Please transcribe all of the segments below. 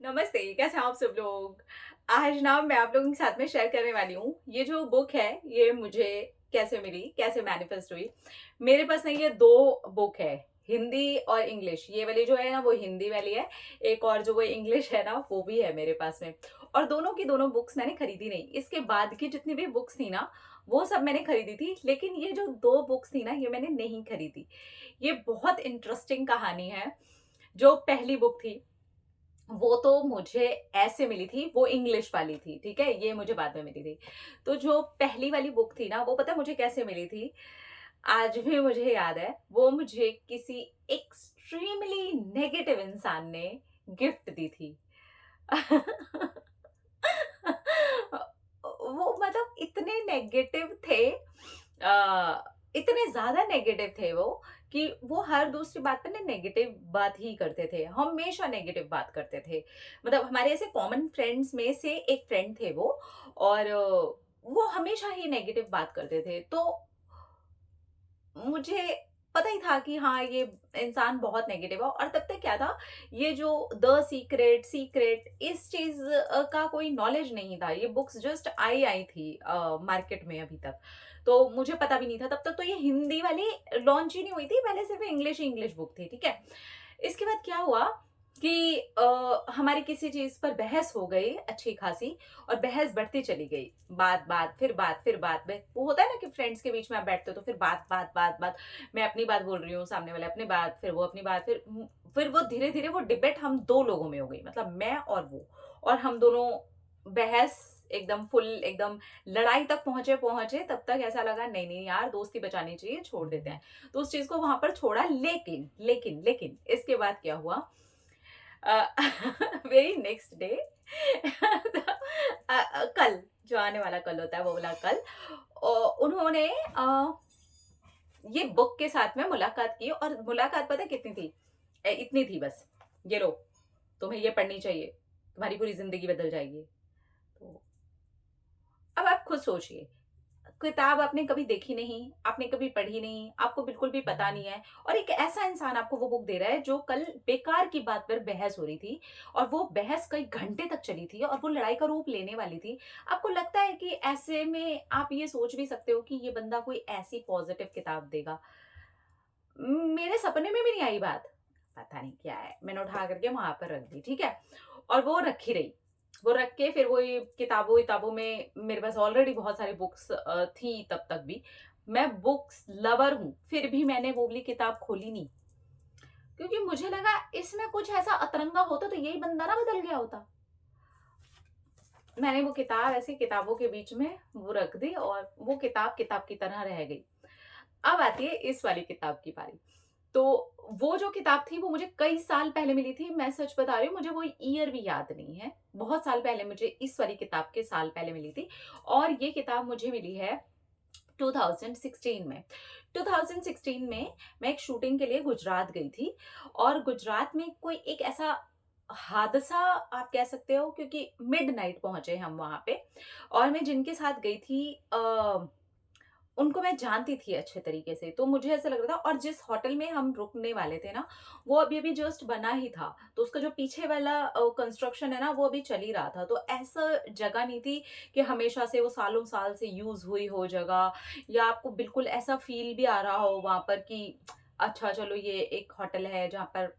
नमस्ते, कैसे हैं आप सब लोग? आज ना मैं आप लोगों के साथ में शेयर करने वाली हूँ। ये जो बुक है, ये मुझे कैसे मिली, कैसे मैनिफेस्ट हुई। मेरे पास ना ये 2 बुक है, हिंदी और इंग्लिश। ये वाली जो है ना वो हिंदी वाली है, एक और जो वो इंग्लिश है ना वो भी है मेरे पास में। और दोनों की दोनों बुक्स मैंने खरीदी नहीं। इसके बाद की जितनी भी बुक्स थी ना, वो सब मैंने खरीदी थी, लेकिन ये जो 2 बुक्स थी ना, ये मैंने नहीं खरीदी। ये बहुत इंटरेस्टिंग कहानी है। जो पहली बुक थी वो तो मुझे ऐसे मिली थी, वो इंग्लिश वाली थी, ठीक है? ये मुझे बाद में मिली थी। तो जो पहली वाली बुक थी ना, वो पता है मुझे कैसे मिली थी? आज भी मुझे याद है, वो मुझे किसी एक्सट्रीमली नेगेटिव इंसान ने गिफ्ट दी थी। वो मतलब इतने नेगेटिव थे, इतने ज़्यादा नेगेटिव थे वो कि वो हर दूसरी बात पे ना नेगेटिव बात ही करते थे, हमेशा नेगेटिव बात करते थे। मतलब हमारे ऐसे कॉमन फ्रेंड्स में से एक फ्रेंड थे वो, और वो हमेशा ही नेगेटिव बात करते थे। तो मुझे पता ही था कि हाँ, ये इंसान बहुत नेगेटिव है। और तब तक क्या था, ये जो द सीक्रेट सीक्रेट इस चीज का कोई नॉलेज नहीं था। ये बुक्स जस्ट आई थी मार्केट में अभी तक। तो मुझे पता भी नहीं था तब तक। तो ये हिंदी वाली लॉन्च ही नहीं हुई थी, पहले सिर्फ इंग्लिश इंग्लिश बुक थी, ठीक है। इसके बाद क्या हुआ कि हमारी किसी चीज पर बहस हो गई अच्छी खासी, और बहस बढ़ती चली गई। बात बात फिर बात फिर बात वो होता है ना कि फ्रेंड्स के बीच में आप बैठते हो तो फिर बात बात बात बात। मैं अपनी बात बोल रही हूँ, सामने वाले अपनी बात, फिर वो अपनी बात, फिर वो धीरे धीरे वो डिबेट हम 2 लोगों में हो गई, मतलब मैं और वो। और हम दोनों बहस एकदम फुल, एकदम लड़ाई तक पहुंचे पहुंचे। तब तक ऐसा लगा नहीं नहीं यार, दोस्ती बचानी चाहिए, छोड़ देते हैं। तो उस चीज को वहां पर छोड़ा। लेकिन लेकिन लेकिन इसके बाद क्या हुआ, वेरी नेक्स्ट डे कल, जो आने वाला कल होता है वो वाला कल, उन्होंने ये बुक के साथ में मुलाकात की। और मुलाकात पता है कितनी थी? इतनी थी बस, ये लो, तुम्हें ये पढ़नी चाहिए, तुम्हारी पूरी जिंदगी बदल जाएगी। तो अब आप खुद सोचिए, किताब आपने कभी देखी नहीं, आपने कभी पढ़ी नहीं, आपको बिल्कुल भी पता नहीं है, और एक ऐसा इंसान आपको वो बुक दे रहा है जो कल बेकार की बात पर बहस हो रही थी, और वो बहस कई घंटे तक चली थी और वो लड़ाई का रूप लेने वाली थी। आपको लगता है कि ऐसे में आप ये सोच भी सकते हो कि ये बंदा कोई ऐसी पॉजिटिव किताब देगा? मेरे सपने में भी नहीं आई बात। पता नहीं क्या है, मैंने उठा करके वहां पर रख दी, ठीक है। और वो रखी रही। वो रख के फिर वो ये किताबों किताबों में मेरे पास ऑलरेडी बहुत सारी बुक्स थी तब तक भी। मैं बुक्स लवर हूँ, फिर भी मैंने वो वाली किताब खोली नहीं, क्योंकि मुझे लगा इसमें कुछ ऐसा अतरंगा होता तो यही बंदा ना बदल गया होता। मैंने वो किताब ऐसे किताबों के बीच में वो रख दी, और वो किताब किताब की तरह रह गई। अब आती है इस वाली किताब की बारी। तो वो जो किताब थी वो मुझे कई साल पहले मिली थी। मैं सच बता रही हूँ, मुझे वो ईयर भी याद नहीं है। बहुत साल पहले मुझे इस वाली किताब के साल पहले मिली थी, और ये किताब मुझे मिली है 2016 में। 2016 में मैं एक शूटिंग के लिए गुजरात गई थी, और गुजरात में कोई एक ऐसा हादसा आप कह सकते हो, क्योंकि मिडनाइट पहुंचे हम वहां पे। और मैं जिनके साथ गई थी उनको मैं जानती थी अच्छे तरीके से, तो मुझे ऐसा लग रहा था। और जिस होटल में हम रुकने वाले थे ना, वो अभी-अभी जस्ट बना ही था, तो उसका जो पीछे वाला कंस्ट्रक्शन है ना, वो अभी चल ही रहा था। तो ऐसा जगह नहीं थी कि हमेशा से वो सालों साल से यूज़ हुई हो जगह, या आपको बिल्कुल ऐसा फ़ील भी आ रहा हो वहाँ पर कि अच्छा चलो ये एक होटल है जहाँ पर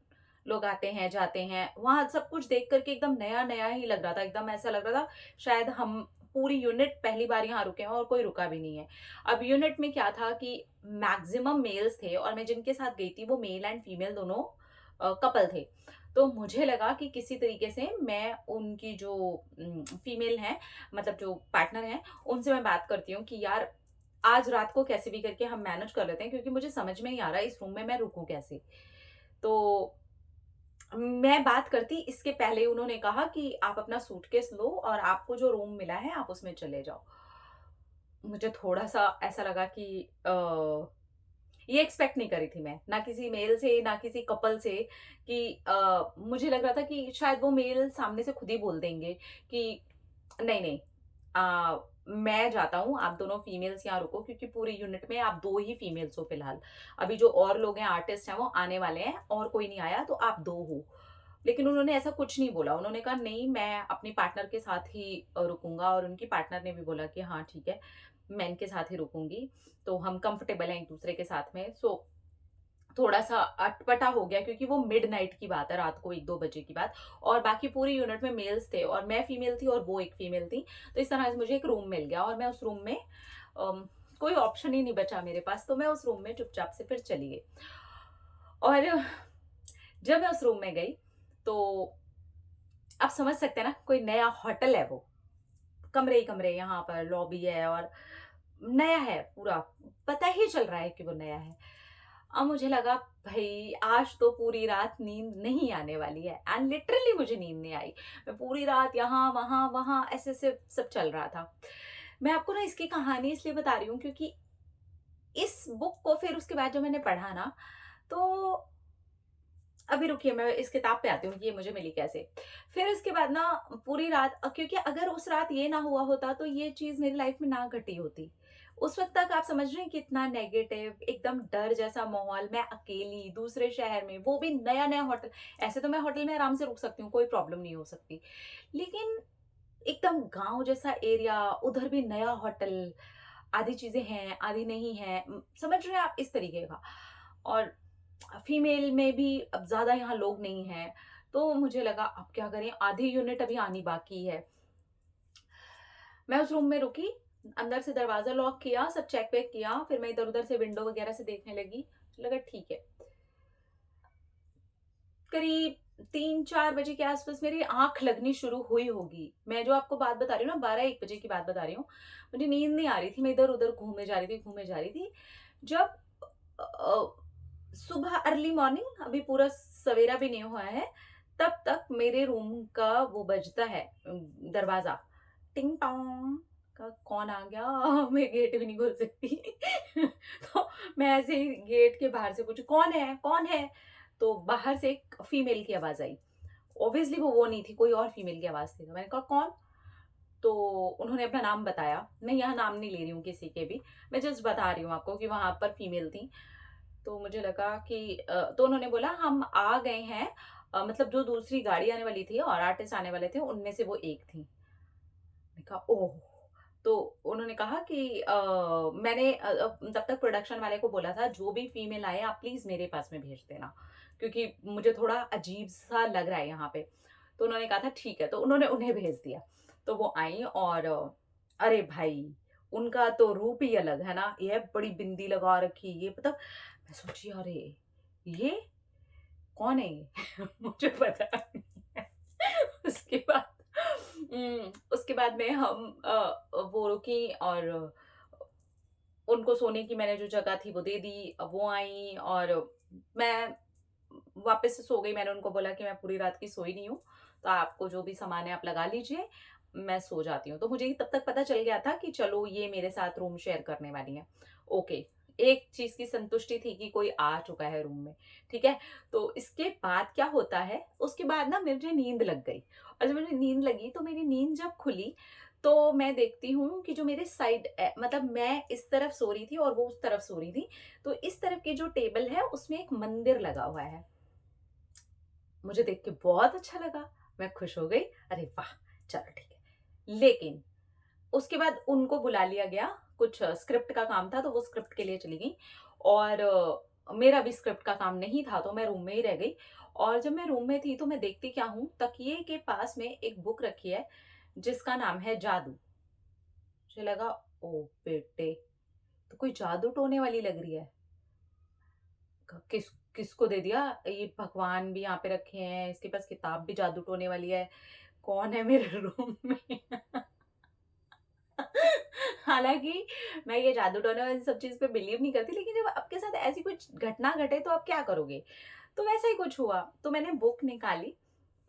लोग आते हैं, जाते हैं। वहाँ सब कुछ देख कर के एकदम नया-नया ही लग रहा था, एकदम ऐसा लग रहा था शायद हम पूरी यूनिट पहली बार यहाँ रुके हैं और कोई रुका भी नहीं है। अब यूनिट में क्या था कि मैक्सिमम मेल्स थे, और मैं जिनके साथ गई थी वो मेल एंड फीमेल दोनों कपल थे। तो मुझे लगा कि किसी तरीके से मैं उनकी जो फीमेल हैं, मतलब जो पार्टनर हैं, उनसे मैं बात करती हूँ कि यार आज रात को कैसे भी करके हम मैनेज कर लेते हैं, क्योंकि मुझे समझ में नहीं आ रहा है इस रूम में मैं रुकूँ कैसे? तो मैं बात करती इसके पहले उन्होंने कहा कि आप अपना सूटकेस लो और आपको जो रूम मिला है आप उसमें चले जाओ। मुझे थोड़ा-सा ऐसा लगा कि ये एक्सपेक्ट नहीं करी थी मैं, ना किसी मेल से, ना किसी कपल से, कि मुझे लग रहा था कि शायद वो मेल सामने से खुद ही बोल देंगे कि नहीं, नहीं, मैं जाता हूँ, आप दोनों फीमेल्स यहाँ रुको, क्योंकि पूरी यूनिट में आप 2 ही फीमेल्स हो फिलहाल। अभी जो और लोग हैं, आर्टिस्ट हैं, वो आने वाले हैं और कोई नहीं आया, तो आप 2 हो। लेकिन उन्होंने ऐसा कुछ नहीं बोला। उन्होंने कहा नहीं, मैं अपनी पार्टनर के साथ ही रुकूँगा, और उनकी पार्टनर ने भी बोला कि हाँ ठीक है, मैं इनके साथ ही रुकूँगी। तो हम कंफर्टेबल हैं एक-दूसरे के साथ में। सो थोड़ा-सा अटपटा हो गया, क्योंकि वो मिडनाइट की बात है, रात को 1-2 बजे की बात, और बाकी पूरी यूनिट में मेल्स थे और मैं फीमेल थी और वो एक फीमेल थी। तो इस तरह से मुझे एक रूम मिल गया और मैं उस रूम में कोई ऑप्शन ही नहीं बचा मेरे पास, तो मैं उस रूम में चुपचाप से फिर चली गई। और जब मैं उस रूम में गई, तो आप समझ सकते हैं ना, कोई नया होटल है वो, कमरे ही कमरे, यहाँ पर लॉबी है और नया है पूरा, पता ही चल रहा है कि वो नया है। अब मुझे लगा भई आज तो पूरी रात नींद नहीं आने वाली है, एंड लिटरली मुझे नींद नहीं आई। मैं पूरी रात यहाँ, वहाँ, वहाँ ऐसे-ऐसे सब चल रहा था। मैं आपको ना इसकी कहानी इसलिए बता रही हूँ, क्योंकि इस बुक को फिर उसके बाद जब मैंने पढ़ा ना, तो अभी रुकिए मैं इस किताब पे आती हूँ कि ये मुझे मिली कैसे। फिर उसके बाद ना पूरी रात, क्योंकि अगर उस रात ये ना हुआ होता तो ये चीज़ मेरी लाइफ में ना घटी होती। उस वक़्त तक आप समझ रहे हैं कितना नेगेटिव, एकदम डर जैसा माहौल, मैं अकेली दूसरे शहर में, वो भी नया-नया होटल। ऐसे तो मैं होटल में आराम से रुक सकती हूँ, कोई प्रॉब्लम नहीं हो सकती। लेकिन एकदम गाँव जैसा एरिया, उधर भी नया होटल, आधी चीज़ें हैं, आधी नहीं हैं। समझ रहे हैं आप, इस तरीके का। और फीमेल में भी अब ज़्यादा यहाँ लोग नहीं हैं, तो मुझे लगा अब क्या करें, आधी यूनिट अभी आनी बाकी है। मैं उस रूम में रुकी, अंदर से दरवाज़ा लॉक किया, सब चेक वेक किया, फिर मैं इधर-उधर से विंडो वगैरह से देखने लगी, लगा ठीक है। करीब 3-4 बजे के आस-पास मेरी आँख लगनी शुरू हुई होगी। मैं जो आपको बात बता रही हूँ ना, 12-1 बजे की बात बता रही हूँ। मुझे नींद नहीं आ रही थी, मैं इधर-उधर घूमे जा रही थी, घूमे जा रही थी। जब सुबह अर्ली मॉर्निंग, अभी पूरा सवेरा भी नहीं हुआ है, तब तक मेरे रूम का वो बजता है दरवाज़ा, टिंग टोंग का, कौन आ गया? मैं गेट भी नहीं खोल सकती। तो मैं ऐसे ही गेट के बाहर से पूछी, "कौन है? कौन है?" तो बाहर से एक फीमेल की आवाज़ आई। ऑब्वियसली वो नहीं थी, कोई और फीमेल की आवाज़ थी। तो मैंने कहा, "कौन?" तो उन्होंने अपना नाम बताया। मैं यहाँ नाम नहीं ले रही हूँ किसी के भी, मैं जस्ट बता रही हूँ आपको कि वहाँ पर फीमेल थी। तो मुझे लगा कि तो उन्होंने बोला हम आ गए हैं, मतलब जो दूसरी गाड़ी आने वाली थी और आर्टिस्ट आने वाले थे, उनमें से वो एक थी। मैंने कहा ओह! तो उन्होंने कहा कि मैंने तब तक प्रोडक्शन वाले को बोला था, जो भी फीमेल आए आप प्लीज़ मेरे पास में भेज देना, क्योंकि मुझे थोड़ा अजीब-सा लग रहा है यहाँ पे। तो उन्होंने कहा था ठीक है, तो उन्होंने उन्हें भेज दिया। तो वो आई और अरे भाई! उनका तो रूप ही अलग है ना, ये बड़ी बिंदी लगा रखी, ये मतलब मैं सोची अरे! ये कौन है ये? मुझे पता नहीं है। उसके बाद उसके बाद में हम वो रुकी और उनको सोने की मैंने जो जगह थी वो दे दी। वो आई और मैं वापस से सो गई। मैंने उनको बोला कि मैं पूरी रात की सोई नहीं हूँ, तो आपको जो भी सामान है आप लगा लीजिए, मैं सो जाती हूँ। तो मुझे तब तक पता चल गया था कि चलो ये मेरे साथ रूम शेयर करने वाली हैं। ओके, एक चीज़ की संतुष्टि थी कि कोई आ चुका है रूम में, ठीक है? तो इसके बाद क्या होता है, उसके बाद ना मुझे नींद लग गई, और जब मुझे नींद लगी तो मेरी नींद जब खुली, तो मैं देखती हूँ कि जो मेरे साइड मतलब मैं इस तरफ सो रही थी और वो उस तरफ सो रही थी। तो इस तरफ की जो टेबल है उसमें एक मंदिर लगा हुआ है। मुझे देख के बहुत अच्छा लगा, मैं खुश हो गई, अरे वाह! चलो ठीक है। लेकिन उसके बाद उनको बुला लिया गया, कुछ स्क्रिप्ट का काम था तो वो स्क्रिप्ट के लिए चली गईं, और मेरा भी स्क्रिप्ट का काम नहीं था तो मैं रूम में ही रह गई। और जब मैं रूम में थी तो मैं देखती क्या हूँ, तकिए के पास में एक बुक रखी है जिसका नाम है जादू। मुझे लगा ओह बेटे! तो कोई जादू टोने वाली लग रही है। किसको दे दिया? ये भगवान भी यहाँ पे रखे हैं, इसके पास किताब भी जादू टोने वाली है, कौन है मेरे रूम में? हालाँकि मैं ये जादू टोना वाली सब चीज़ पे बिलीव नहीं करती, लेकिन जब आपके साथ ऐसी कुछ घटना घटे तो आप क्या करोगे? तो वैसा ही कुछ हुआ। तो मैंने बुक निकाली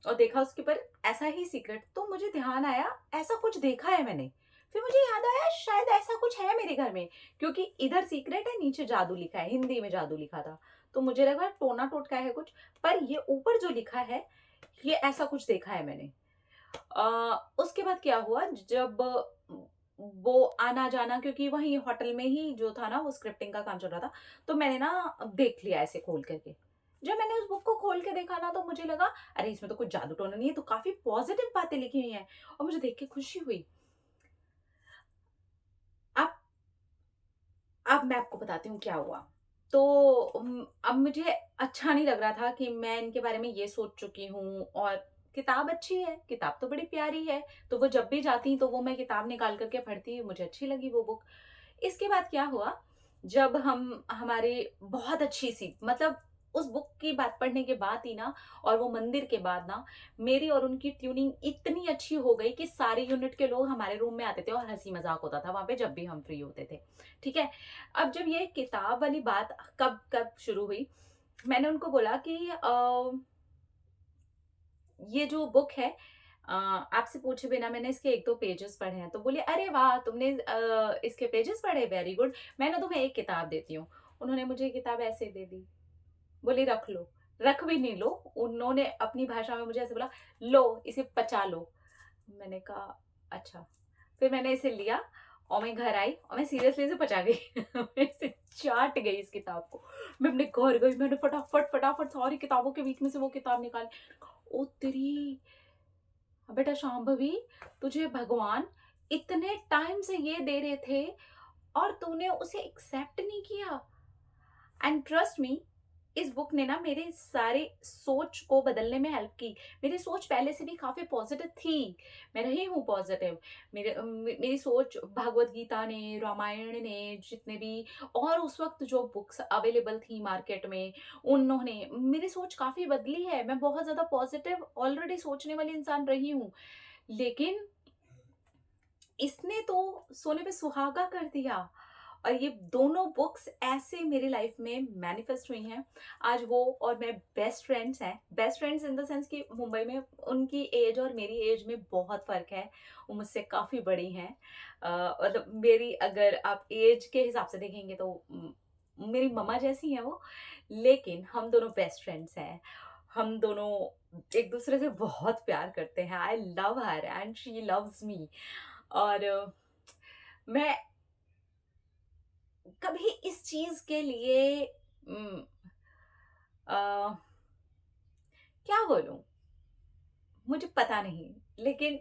और देखा उसके ऊपर ऐसा ही सीक्रेट, तो मुझे ध्यान आया ऐसा कुछ देखा है मैंने। फिर मुझे याद आया शायद ऐसा कुछ है मेरे घर में, क्योंकि इधर सीक्रेट है, नीचे जादू लिखा है, हिंदी में जादू लिखा था। तो मुझे लगा टोना टोटका है कुछ, पर ये ऊपर जो लिखा है, ये ऐसा कुछ देखा है मैंने। उसके बाद क्या हुआ, जब वो आना-जाना, क्योंकि वहीं होटल में ही जो था ना वो स्क्रिप्टिंग का काम चल रहा था, तो मैंने ना देख लिया ऐसे खोल कर के। जब मैंने उस बुक को खोल के देखा ना तो मुझे लगा अरे इसमें तो कुछ जादू टोना नहीं है, तो काफ़ी पॉज़िटिव बातें लिखी हुई हैं और मुझे देख के खुशी हुई। अब अब मैं आपको बताती हूँ क्या हुआ। तो अब मुझे अच्छा नहीं लग रहा था कि मैं इनके बारे में ये सोच चुकी हूँ और किताब अच्छी है, किताब तो बड़ी प्यारी है, तो वो जब भी जाती तो वो मैं किताब निकाल कर के पढ़ती, मुझे अच्छी लगी वो बुक। इसके बाद क्या हुआ, जब हम हमारे बहुत अच्छी-सी मतलब उस बुक की बात पढ़ने के बाद ही ना और वो मंदिर के बाद ना, मेरी और उनकी ट्यूनिंग इतनी अच्छी हो गई कि सारे यूनिट के लोग हमारे रूम में आते थे और हँसी-मज़ाक होता था वहाँ पे जब भी हम फ्री होते थे। ठीक है? अब जब ये किताब वाली बात कब कब शुरू हुई, मैंने उनको बोला कि ये जो बुक है आपसे पूछे बिना मैंने इसके 1-2 पेजेज़ पढ़े हैं। तो बोले, "अरे वाह! तुमने इसके पेजेज़ पढ़े? Very good. मैं ना तुम्हें एक किताब देती हूँ।" उन्होंने मुझे ये किताब ऐसे दे दी। बोली, "रख लो।" रख भी नहीं लो, उन्होंने अपनी भाषा में मुझे ऐसे बोला, "लो, इसे पचा लो।" मैंने कहा, "अच्छा।" फिर मैंने इसे लिया और मैं घर आई और मैं सीरियसली इसे पचा गई। मैं इसे चाट गई इस किताब को। मैं अपने घर गई, मैंने फटाफट सारी किताबों के बीच में से वो किताब निकाली। ओ तेरी! बेटा शांभवी, तुझे भगवान इतने टाइम से ये दे रहे थे और तूने उसे एक्सेप्ट नहीं किया। एंड ट्रस्ट मी, इस बुक ने ना मेरे सारे सोच को बदलने में हेल्प की। मेरी सोच पहले से भी काफ़ी पॉज़िटिव थी, मैं रही हूँ पॉज़िटिव। मेरी सोच भगवद गीता ने, रामायण ने, जितने भी और उस वक़्त जो बुक्स अवेलेबल थी मार्केट में, उन्होंने मेरी सोच काफ़ी बदली है। मैं बहुत ज़्यादा पॉज़िटिव ऑलरेडी सोचने वाली इंसान रही हूँ। लेकिन इसने तो सोने पे सुहागा कर दिया और ये दोनों बुक्स ऐसे मेरी लाइफ में मैनिफेस्ट हुई हैं। आज वो और मैं बेस्ट फ्रेंड्स हैं। Best friends in the sense कि मुंबई में उनकी एज और मेरी एज में बहुत फ़र्क है। वो मुझसे काफ़ी बड़ी हैं। मतलब मेरी अगर आप एज के हिसाब से देखेंगे तो मेरी मम्मा जैसी हैं वो, लेकिन हम दोनों बेस्ट फ्रेंड्स हैं। हम दोनों एक-दूसरे से बहुत प्यार करते हैं। I love her and she loves me. और मैं कभी इस चीज़ के लिए उम, अ, क्या बोलूँ? मुझे पता नहीं, लेकिन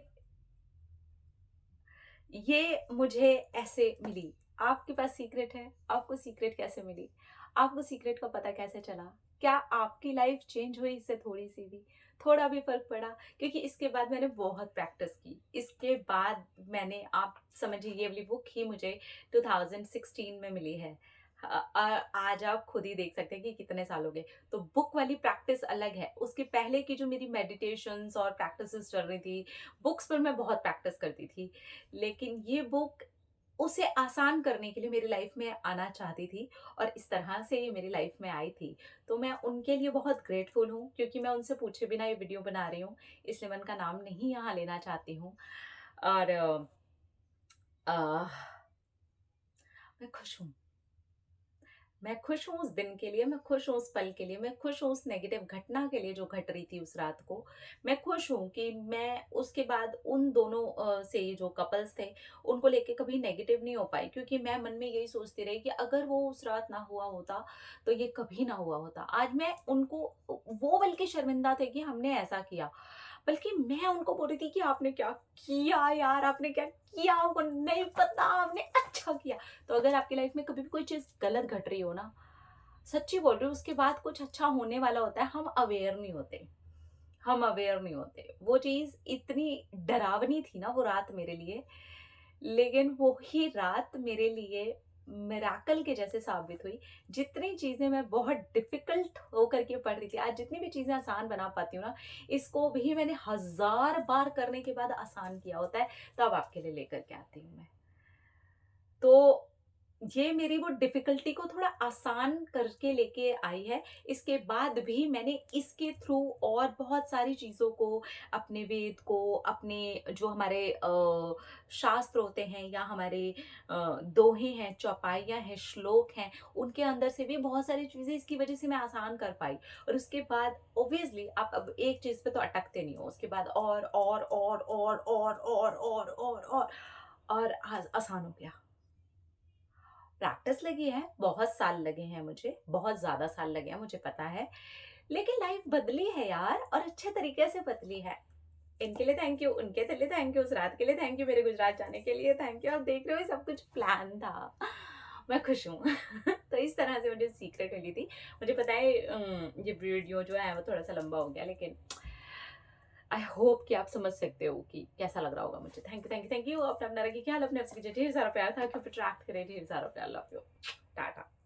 ये मुझे ऐसे मिली। आपके पास सीक्रेट है, आपको सीक्रेट कैसे मिली? आपको सीक्रेट का पता कैसे चला? क्या आपकी लाइफ़ चेंज हुई इससे थोड़ी-सी भी? थोड़ा भी फ़र्क पड़ा? क्योंकि इसके बाद मैंने बहुत प्रैक्टिस की। इसके बाद मैंने आप समझिए ये वाली बुक ही मुझे 2016 में मिली है। आज आप खुद ही देख सकते हैं कि कितने साल हो गए। तो बुक वाली प्रैक्टिस अलग है। उसके पहले की जो मेरी मेडिटेशंस और प्रैक्टिसेस चल रही थी, बुक्स पर मैं बहुत प्रैक्टिस करती थी। लेकिन ये बुक उसे आसान करने के लिए मेरी लाइफ में आना चाहती थी और इस तरह से ये मेरी लाइफ में आई थी। तो मैं उनके लिए बहुत ग्रेटफुल हूँ क्योंकि मैं उनसे पूछे बिना ये वीडियो बना रही हूँ, इसलिए मैं उनका नाम नहीं यहाँ लेना चाहती हूँ। और अ, मैं खुश हूँ। मैं खुश हूँ उस दिन के लिए, मैं खुश हूँ उस पल के लिए, मैं खुश हूँ उस नेगेटिव घटना के लिए जो घट रही थी उस रात को। मैं खुश हूँ कि मैं उसके बाद उन दोनों से जो कपल्स थे, उनको लेके कभी नेगेटिव नहीं हो पाई क्योंकि मैं मन में यही सोचती रही कि अगर वो उस रात ना हुआ होता, तो ये कभी ना हुआ होता। आज मैं उनको वो बल्कि शर्मिंदा थे कि हमने ऐसा किया, बल्कि मैं उनको बोल रही थी कि आपने क्या किया यार, आपने क्या किया? आपको नहीं पता, आपने अच्छा किया। तो अगर आपकी लाइफ में कभी भी कोई चीज़ गलत घट रही हो ना, सच्ची बोल रही हूँ उसके बाद कुछ अच्छा होने वाला होता है, हम अवेयर नहीं होते। हम अवेयर नहीं होते। वो चीज़ इतनी डरावनी थी ना वो रात मेरे लिए, लेकिन वो ही रात मेरे लिए मिरेकल के जैसे साबित हुई। जितनी चीज़ें मैं बहुत डिफ़िकल्ट होकर के पढ़ रही थी, आज जितनी भी चीज़ें आसान बना पाती हूँ ना, इसको भी मैंने हज़ार बार करने के बाद आसान किया होता है, तब आपके लिए लेकर के आती हूँ मैं। तो ये मेरी वो डिफ़िकल्टी को थोड़ा आसान करके लेके आई है। इसके बाद भी मैंने इसके थ्रू और बहुत सारी चीज़ों को, अपने वेद को, अपने जो हमारे शास्त्र होते हैं या हमारे दोहे हैं, चौपाइयाँ हैं, श्लोक हैं, उनके अंदर से भी बहुत सारी चीज़ें इसकी वज़ह से मैं आसान कर पाई। और उसके बाद ऑब्वियसली आप अब एक चीज़ पे तो अटकते नहीं हो, उसके बाद और आसान हो गया। प्रैक्टिस लगी है, बहुत साल लगे हैं मुझे, बहुत ज़्यादा साल लगे हैं मुझे पता है। लेकिन लाइफ बदली है यार, और अच्छे तरीके से बदली है। इनके लिए थैंक यू, उनके लिए थैंक यू, उस रात के लिए थैंक यू, मेरे गुजरात जाने के लिए थैंक यू। आप देख रहे हो ये सब कुछ प्लान था। मैं खुश हूँ। तो इस तरह से मुझे सीक्रेट मिली थी। मुझे पता है ये वीडियो जो है वो थोड़ा-सा लंबा हो गया, लेकिन आई होप कि आप समझ सकते हो कि कैसा लग रहा होगा मुझे। Thank you, thank you, thank you. अपना-अपना रखिए ख्याल, अपने आप से कीजिए ढेर सारा प्यार, ताकि आप अट्रैक्ट करें ढेर सारा प्यार। Love you. टाटा।